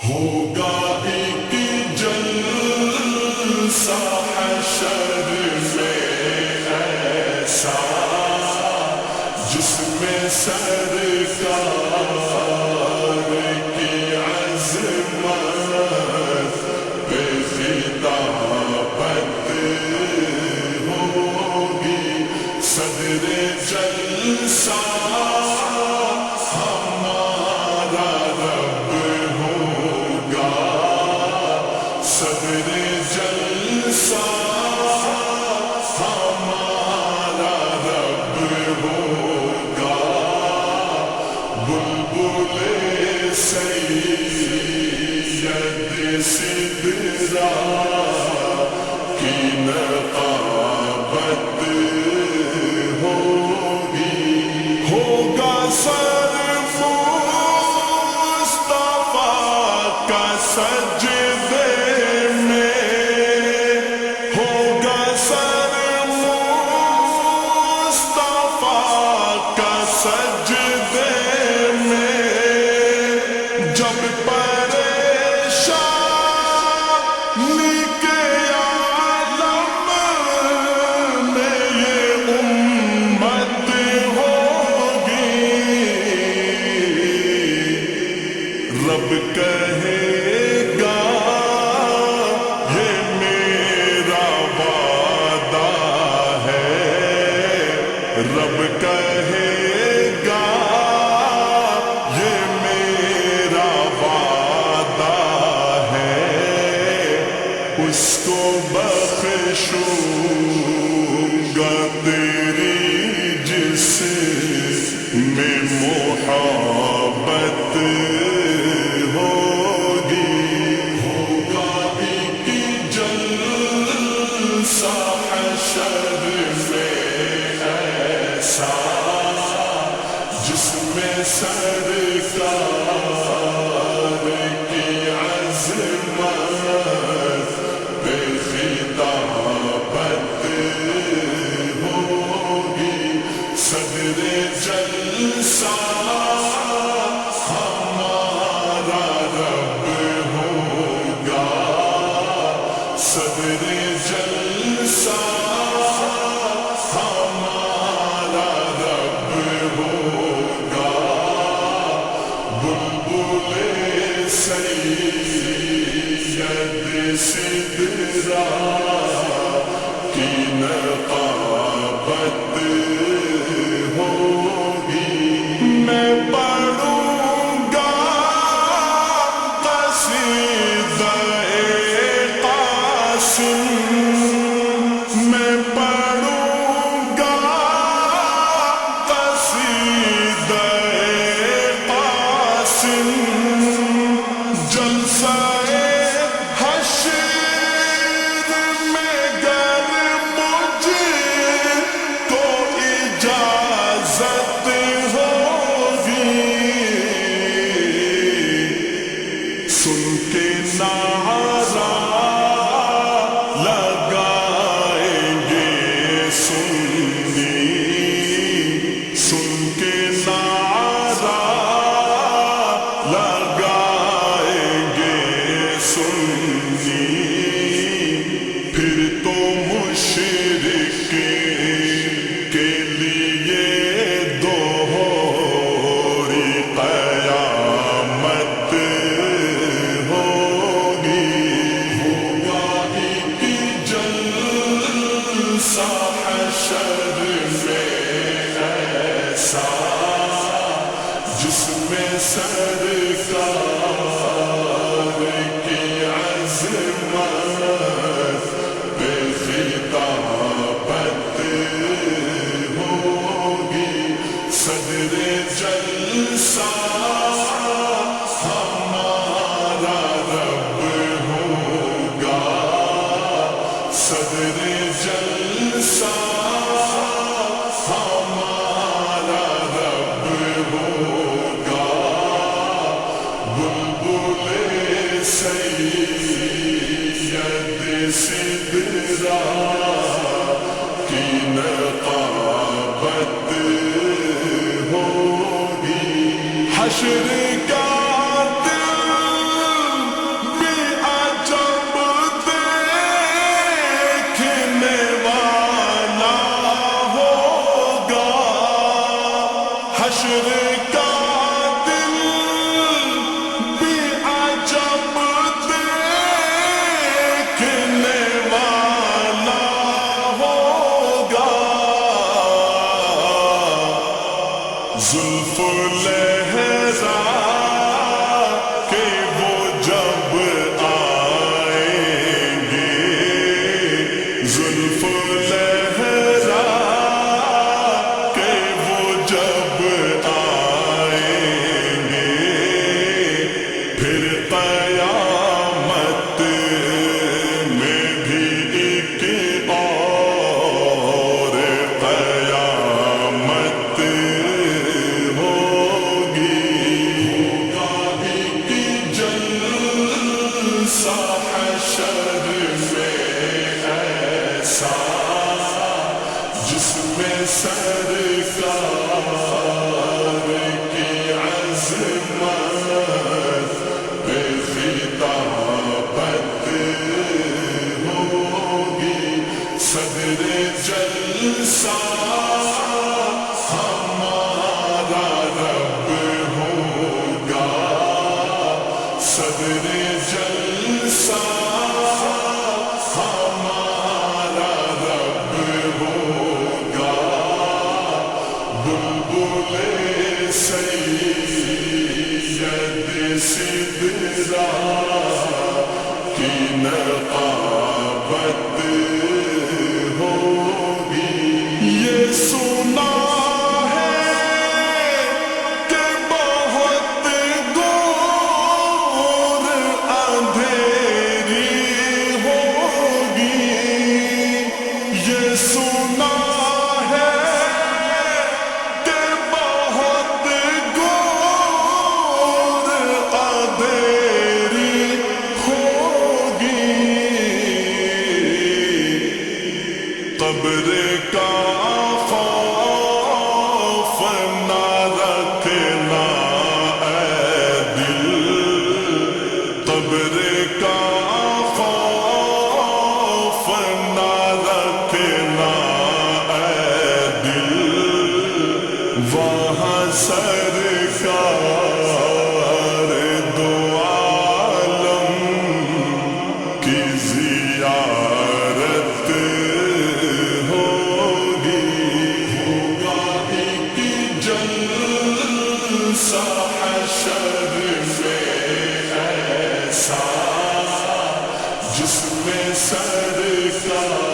ہوگا ایک جلسہ حشر میں ایسا جس میں سرکار کی عظمت پہ خطابت ہوگی. صدر جلسہ ہمارا رب ہوگا. صدر جلسہ ہمارا رب ہوگا. بلبل سید سدرا کی نقابت ہوگی. ہوگا سر مصطفیٰ کا سجدے میں. ہوگا سر مصطفیٰ کا سجدے میں. جب پریشانی کے عالم میں یہ امت ہوگی. رب کہے گا یہ میرا وعدہ ہے. رب کہے گا یہ میرا وعدہ ہے. اس کو بخشوں گا تیری جس میں محبت ہوگی. ہوگا ایک جلسہ حشر میں ایسا جس میں سرکار کی عظمت پہ خطابت ہوگی. صدر جلسہ ہمارا رب ہوگا. صدر جلسہ ہمارا رب ہوگا. بلبل سید سدرا کی نقابت ہوگی. میں پڑھوں گا قصیدہ قاسم. میں پڑھوں گا قصیدہ قاسم. جلسہ حشر میں گر مجھے کو اجازت ہوگی. سن کے نعرہ لگائیں گے سنی. سن کے نعرہ لگائیں گے سنی. پھر تو مشرک کے لیے دوہری قیامت ہوگی. ہوگا ایک جلسہ حشر میں ایسا جس میں سرکار کی عظمت پہ خطابت ہوگی. صدر جلسہ ہمارا رب ہوگا. صدر جلسہ ہمارا رب ہوگا. بلبل سید سدرا کی نقابت ہوگی. حشر کا دل قیامت میں بھی ایک اور قیامت ہوگی، ایک جلسہ حشر میں ایسا جس میں سرکار کی عظمت پہ خطابت ہوگی، صدر جلسہ ہمارا رب ہوگا، صدر جلسہ ہمارا رب ہوگا، بلبل سید سدرا کی نقابت ہوگی، یہ سنا ہے کہ بہت دور اندھیری ہوگی، یہ سنا ہے کہ بہت دور اندھیری ہوگی، قبر کا خوف نہ رکھنا اے دل، قبر کا خوف نہ رکھنا اے دل، وہاں سرکار دو عالم کی زیارت ہوگی، ایک جلسہ حشر میں ایسا جس میں سرکار